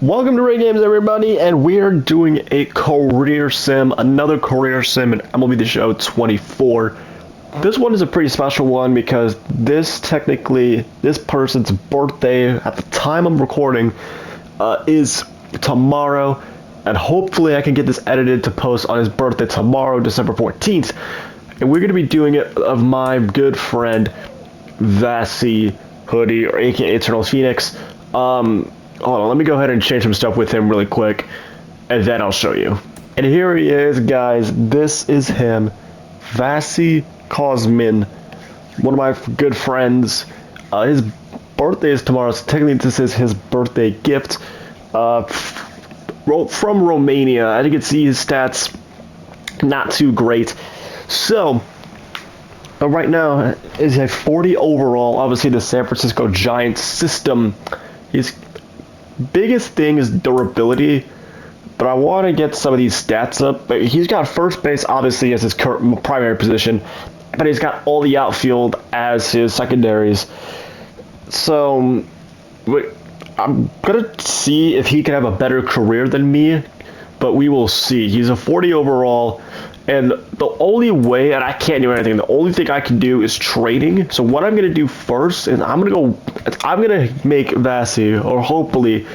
Welcome to Ray Games, everybody, and we are doing a career sim, another career sim in MLB The Show 24. This one is a pretty special one because this person's birthday at the time I'm recording is tomorrow, and hopefully I can get this edited to post on his birthday tomorrow, December 14th. And we're going to be doing it of my good friend Vasi Hoodie, or aka Eternal Phoenix. Hold on, let me go ahead and change some stuff with him really quick, and then I'll show you. And here he is, guys. This is him, Vasi Cosmin, one of my good friends. His birthday is tomorrow, so technically this is his birthday gift. From Romania. As you can see, his stats not too great. So, right now is a 40 overall. Obviously, the San Francisco Giants system. His biggest thing is durability, but I want to get some of these stats up. But he's got first base obviously as his primary position, but he's got all the outfield as his secondaries. So I'm gonna see if he can have a better career than me, but we will see. He's a 40 overall, and the only way, and I can't do anything, the only thing I can do is trading. So what I'm gonna do first is I'm gonna make Vasi, or hopefully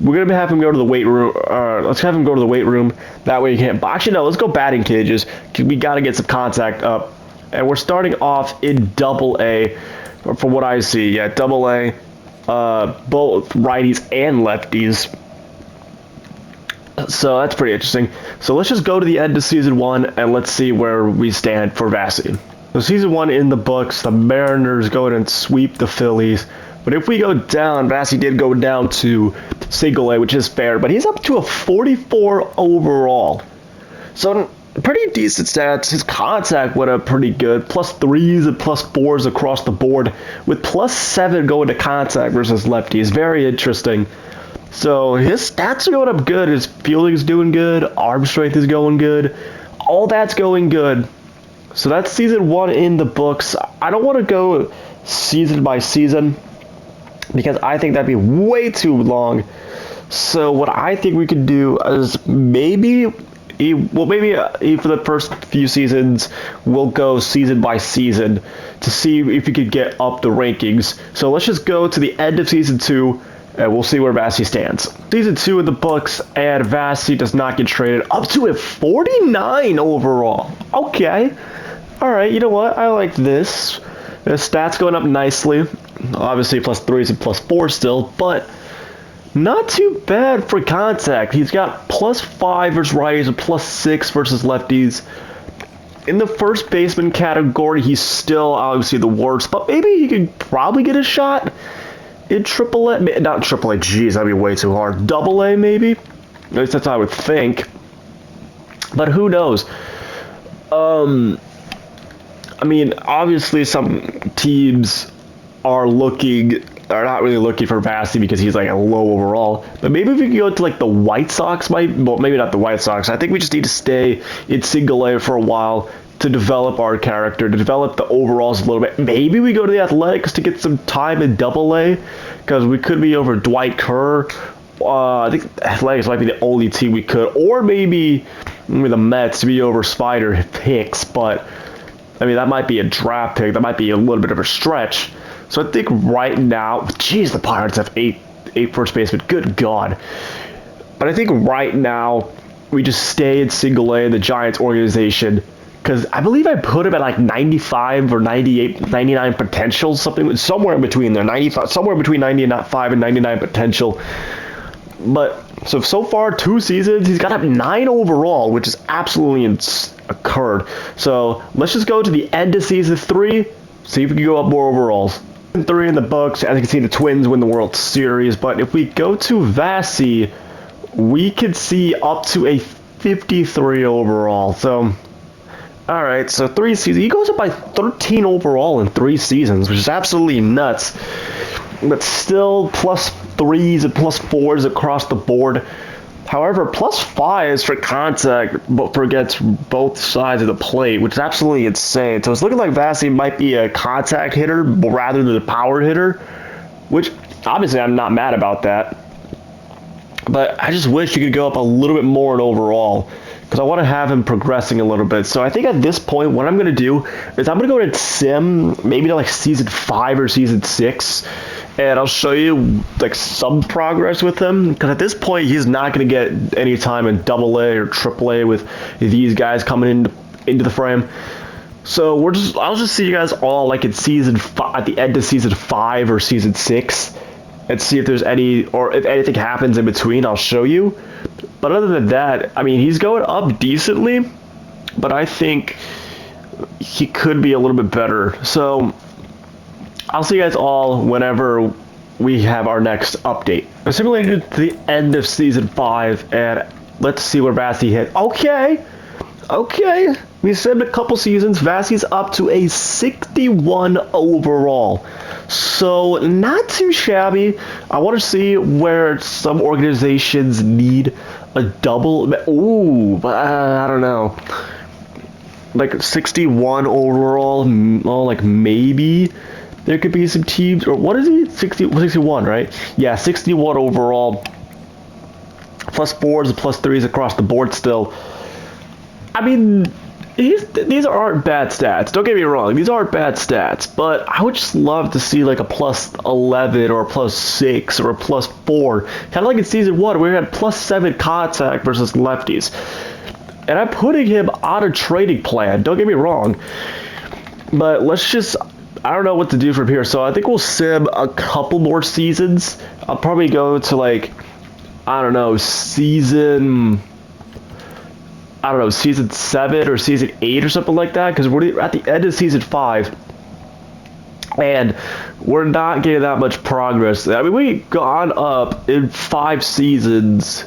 we're gonna have him go to the weight room. Let's have him go to the weight room. That way he can't. Actually, no. Let's go batting cages. We gotta get some contact up, and we're starting off in Double A. From what I see, yeah, Double A. Both righties and lefties. So that's pretty interesting. So let's just go to the end of Season 1 and let's see where we stand for Vasi. So Season 1 in the books, the Mariners go in and sweep the Phillies. But if we go down, Vasi did go down to Single A, which is fair, but he's up to a 44 overall. So pretty decent stats. His contact went up pretty good. Plus 3s and plus 4s across the board, with plus 7 going to contact versus lefties. Very interesting. So his stats are going up good. His fielding is doing good. Arm strength is going good. All that's going good. So that's Season 1 in the books. I don't want to go season by season because I think that'd be way too long. So what I think we could do is maybe for the first few seasons, we'll go season by season to see if we could get up the rankings. So let's just go to the end of Season 2, and we'll see where Vasi stands. Season 2 in the books, and Vasi does not get traded. Up to a 49 overall. Okay. Alright, you know what? I like this. The stats going up nicely. Obviously, plus 3s and plus 4s still, but not too bad for contact. He's got plus 5 versus righties and plus 6 versus lefties. In the first baseman category, he's still obviously the worst, but maybe he could probably get a shot in Triple A. Not Triple A, geez, that'd be way too hard. Double A, maybe? At least that's what I would think. But who knows? I mean, obviously some teams are not really looking for Vasi because he's like a low overall. But maybe if we could go to like the White Sox, well, maybe not the White Sox. I think we just need to stay in Single A for a while to develop our character, to develop the overalls a little bit. Maybe we go to the Athletics to get some time in Double A, because we could be over Dwight Kerr. I think Athletics might be the only team we could, or maybe the Mets to be over Spider Hicks. But I mean, that might be a draft pick. That might be a little bit of a stretch. So I think right now, geez, the Pirates have eight first basemen. Good God. But I think right now, we just stay in Single A in the Giants organization, because I believe I put him at like 95 or 98, 99 potential, somewhere in between there. 95, somewhere between 95 and 99 potential. But so far, 2 seasons, he's got up 9 overall, which is absolutely occurred. So let's just go to the end of Season 3, see if we can go up more overalls. Season 3 in the books, as you can see, the Twins win the World Series. But if we go to Vasi, we could see up to a 53 overall. So, alright, so 3 seasons. He goes up by 13 overall in 3 seasons, which is absolutely nuts. But still, plus 3s and plus 4s across the board. However, plus 5s for contact, but forgets both sides of the plate, which is absolutely insane. So it's looking like Vasi might be a contact hitter rather than a power hitter, which obviously I'm not mad about that. But I just wish he could go up a little bit more in overall, because I want to have him progressing a little bit. So I think at this point, what I'm going to do is I'm going to go to Sim, maybe to like season 5 or season 6, and I'll show you like some progress with him, because at this point, he's not going to get any time in Double A or Triple A with these guys coming into the frame. So I'll just see you guys all like in at the end of season 5 or season 6, and see if there's any, or if anything happens in between, I'll show you. But other than that, I mean, he's going up decently, but I think he could be a little bit better. So I'll see you guys all whenever we have our next update. I simulated to the end of season 5, and let's see where Vasi hit. Okay, we said a couple seasons. Vasi's up to a 61 overall. So, not too shabby. I want to see where some organizations need a double. Ooh, but I don't know. Like 61 overall. Oh, like maybe there could be some teams. Or what is he? 61, right? Yeah, 61 overall. Plus 4s and plus 3s across the board still. I mean, these aren't bad stats. Don't get me wrong. These aren't bad stats. But I would just love to see like a plus 11 or a plus 6 or a plus 4. Kind of like in season 1 where we had plus 7 contact versus lefties. And I'm putting him on a trading plan. Don't get me wrong. But let's just... I don't know what to do from here. So I think we'll sim a couple more seasons. I'll probably go to like... I don't know, season 7 or season 8 or something like that, because we're at the end of season 5, and we're not getting that much progress. I mean, we've gone up in 5 seasons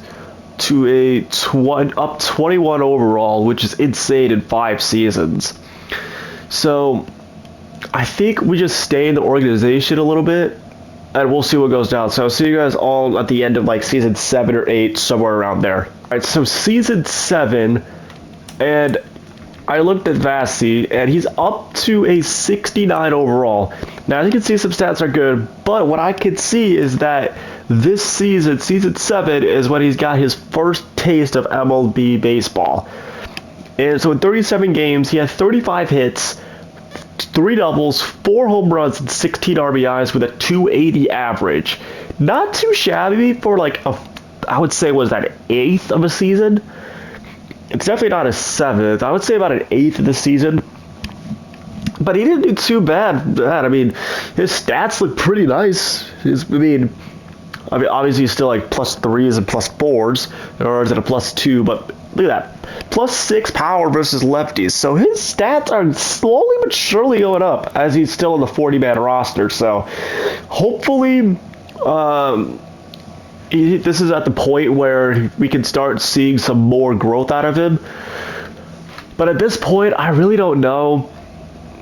to up 21 overall, which is insane in 5 seasons. So I think we just stay in the organization a little bit, and we'll see what goes down. So I'll see you guys all at the end of like season 7 or 8, somewhere around there. Alright, so season 7, and I looked at Vasi, and he's up to a 69 overall. Now, as you can see, some stats are good, but what I can see is that this season, season 7, is when he's got his first taste of MLB baseball. And so in 37 games, he had 35 hits, 3 doubles, 4 home runs, and 16 RBIs with a 280 average. Not too shabby for like I would say, was that an 8th of a season? It's definitely not a 7th. I would say about an 8th of the season. But he didn't do too bad. I mean, his stats look pretty nice. I mean, obviously he's still like plus 3s and plus 4s, or is it a plus 2? But look at that. Plus 6 power versus lefties. So his stats are slowly but surely going up as he's still on the 40-man roster. So hopefully this is at the point where we can start seeing some more growth out of him. But at this point, I really don't know.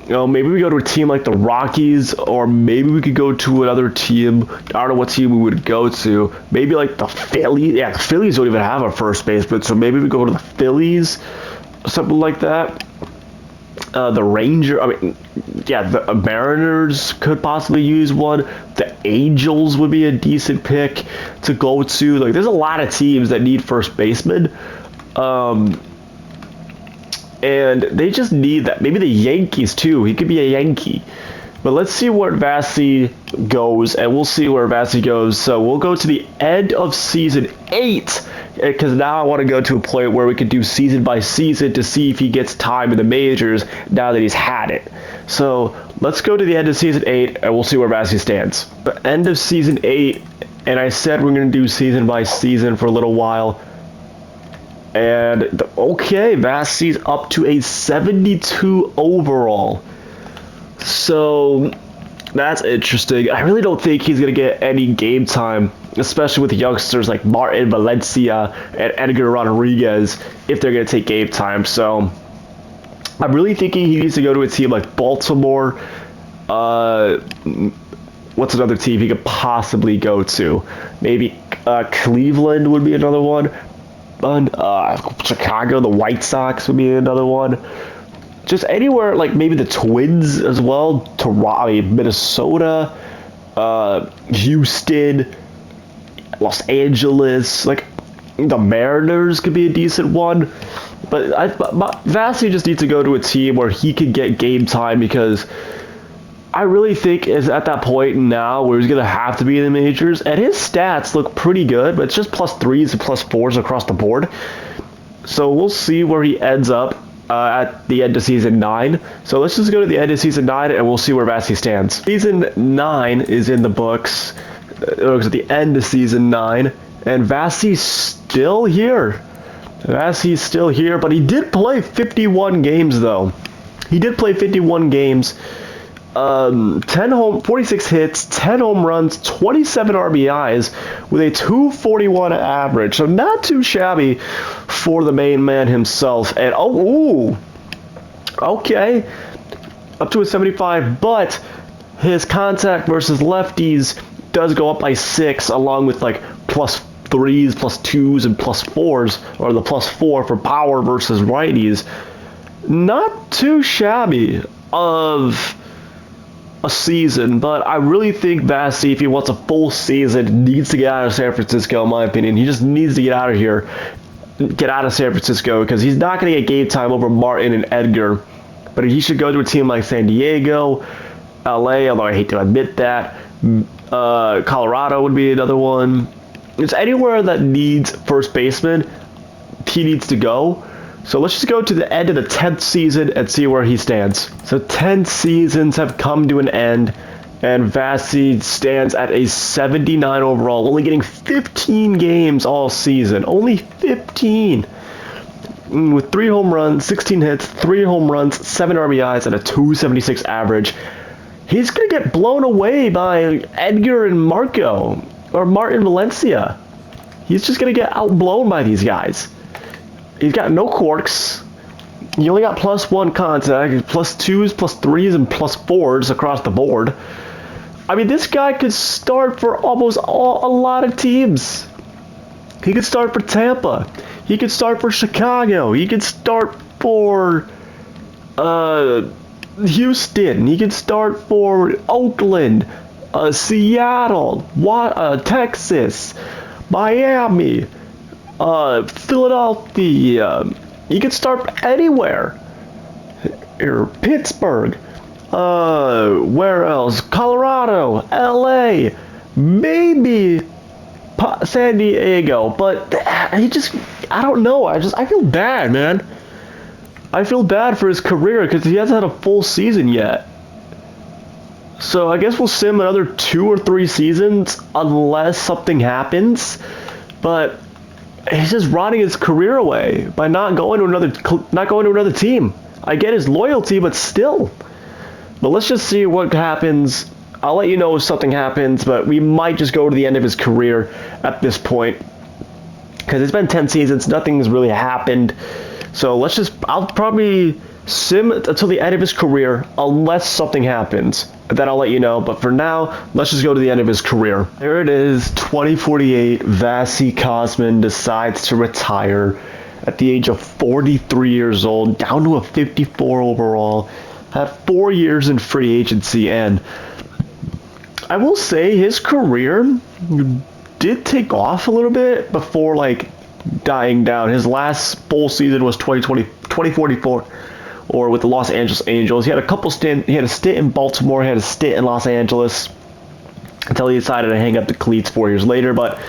You know, maybe we go to a team like the Rockies, or maybe we could go to another team. I don't know what team we would go to. Maybe like the Phillies. Yeah, the Phillies don't even have a first baseman, so maybe we go to the Phillies, something like that. The Rangers, I mean, yeah, the Mariners could possibly use one. The Angels would be a decent pick to go to. Like, there's a lot of teams that need first baseman. And they just need that. Maybe the Yankees, too. He could be a Yankee. But let's see where Vasi goes, and we'll see where Vasi goes. So we'll go to the end of season 8, because now I want to go to a point where we can do season by season to see if he gets time in the majors now that he's had it. So let's go to the end of season 8, and we'll see where Vasi stands. The end of season 8, and I said we're going to do season by season for a little while. And, okay, Vasi's up to a 72 overall. So that's interesting. I really don't think he's going to get any game time, especially with youngsters like Martin Valencia and Edgar Rodriguez, if they're going to take game time. So I'm really thinking he needs to go to a team like Baltimore. What's another team he could possibly go to? Maybe Cleveland would be another one. Chicago, the White Sox would be another one. Just anywhere, like maybe the Twins as well. Minnesota, Houston. Los Angeles, like the Mariners could be a decent one. But Vasi just needs to go to a team where he could get game time, because I really think is at that point now where he's going to have to be in the majors. And his stats look pretty good, but it's just +3s and +4s across the board. So we'll see where he ends up at the end of Season 9. So let's just go to the end of Season 9 and we'll see where Vasi stands. Season 9 is in the books. It looks at the end of Season 9. And Vasi's still here. Vasi's still here, but he did play 51 games though. He did play 51 games. 46 hits, 10 home runs, 27 RBIs with a 241 average. So not too shabby for the main man himself. And okay, up to a 75, but his contact versus lefties does go up by 6, along with like +3s, +2s, and +4s, or the +4 for power versus righties. Not too shabby of a season, but I really think Vasi, if he wants a full season, needs to get out of San Francisco, in my opinion. He just needs to get out of here, get out of San Francisco, because he's not going to get game time over Martin and Edgar. But he should go to a team like San Diego, LA, although I hate to admit that. Colorado would be another one. It's anywhere that needs first baseman, he needs to go. So let's just go to the end of the 10th season and see where he stands. So 10 seasons have come to an end, and Vasi stands at a 79 overall, only getting 15 games all season. Only 15! With 3 home runs, 16 hits, 3 home runs, 7 RBIs, and a 276 average. He's going to get blown away by Edgar and Marco, or Martin Valencia. He's just going to get outblown by these guys. He's got no quirks. He only got +1 contact, +2s, +3s, and +4s across the board. I mean, this guy could start for almost a lot of teams. He could start for Tampa. He could start for Chicago. He could start for Houston. He could start for Oakland, Seattle, Texas, Miami, Philadelphia. You could start anywhere. Or Pittsburgh. Where else? Colorado, LA, maybe San Diego. But I don't know. I feel bad, man. I feel bad for his career because he hasn't had a full season yet. So I guess we'll see him another 2 or 3 seasons unless something happens. But he's just rotting his career away by not going to another team. I get his loyalty, but still. But let's just see what happens. I'll let you know if something happens, but we might just go to the end of his career at this point. Because it's been 10 seasons, nothing's really happened. So I'll probably sim until the end of his career, unless something happens. Then I'll let you know, but for now, let's just go to the end of his career. There it is, 2048, Vasi Cosmin decides to retire at the age of 43 years old, down to a 54 overall, had 4 years in free agency, and I will say his career did take off a little bit before, like, dying down. His last full season was 2044, or with the Los Angeles Angels. He had a stint in Baltimore, he had a stint in Los Angeles until he decided to hang up the cleats 4 years later. But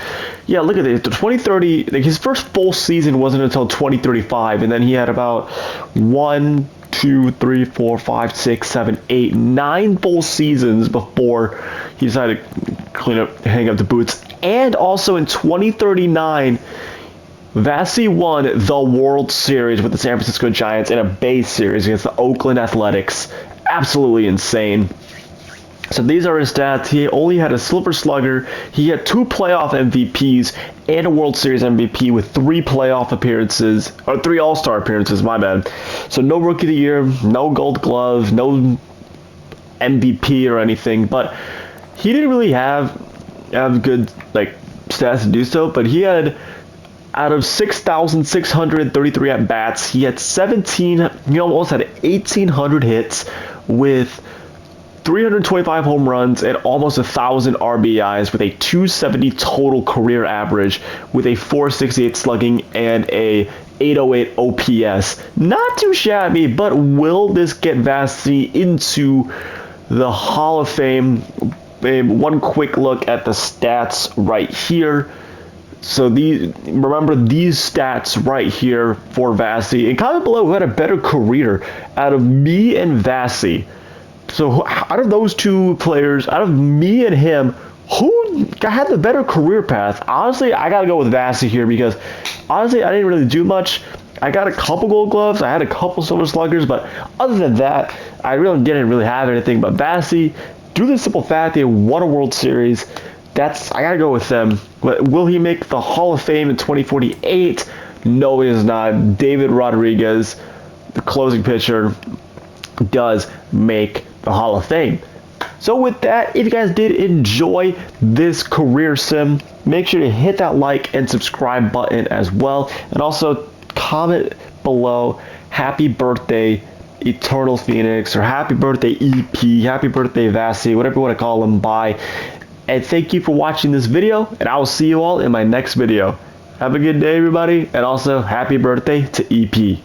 yeah, look at it. The 2030, like, his first full season wasn't until 2035, and then he had about 1, 2, 3, 4, 5, 6, 7, 8, 9 full seasons before he decided to hang up the boots. And also in 2039, Vasi won the World Series with the San Francisco Giants in a base series against the Oakland Athletics. Absolutely insane. So these are his stats. He only had a Silver Slugger. He had 2 playoff MVPs and a World Series MVP with 3 playoff appearances, or 3 All-Star appearances, my bad. So no Rookie of the Year, no Gold Glove, no MVP or anything. But he didn't really have good stats to do so. But he had, out of 6,633 at-bats, he had 17, he almost had 1,800 hits with 325 home runs and almost 1,000 RBIs with a 270 total career average with a 468 slugging and a 808 OPS. Not too shabby, but will this get Vasi into the Hall of Fame? One quick look at the stats right here. So remember these stats right here for Vasi. And comment below who had a better career out of me and Vasi. So out of those two players, out of me and him, who had the better career path? Honestly, I gotta go with Vasi here because honestly, I didn't really do much. I got a couple Gold Gloves, I had a couple Silver Sluggers, but other than that, I really didn't really have anything. But Vasi, through the simple fact they won a World Series, I gotta go with them. But will he make the Hall of Fame in 2048? No, he is not. David Rodriguez, the closing pitcher, does make the Hall of Fame. So with that, if you guys did enjoy this career sim, make sure to hit that like and subscribe button as well. And also comment below, happy birthday Eternal Phoenix, or happy birthday EP, happy birthday Vasi, whatever you want to call them, bye. And thank you for watching this video, and I will see you all in my next video. Have a good day, everybody, and also happy birthday to EP.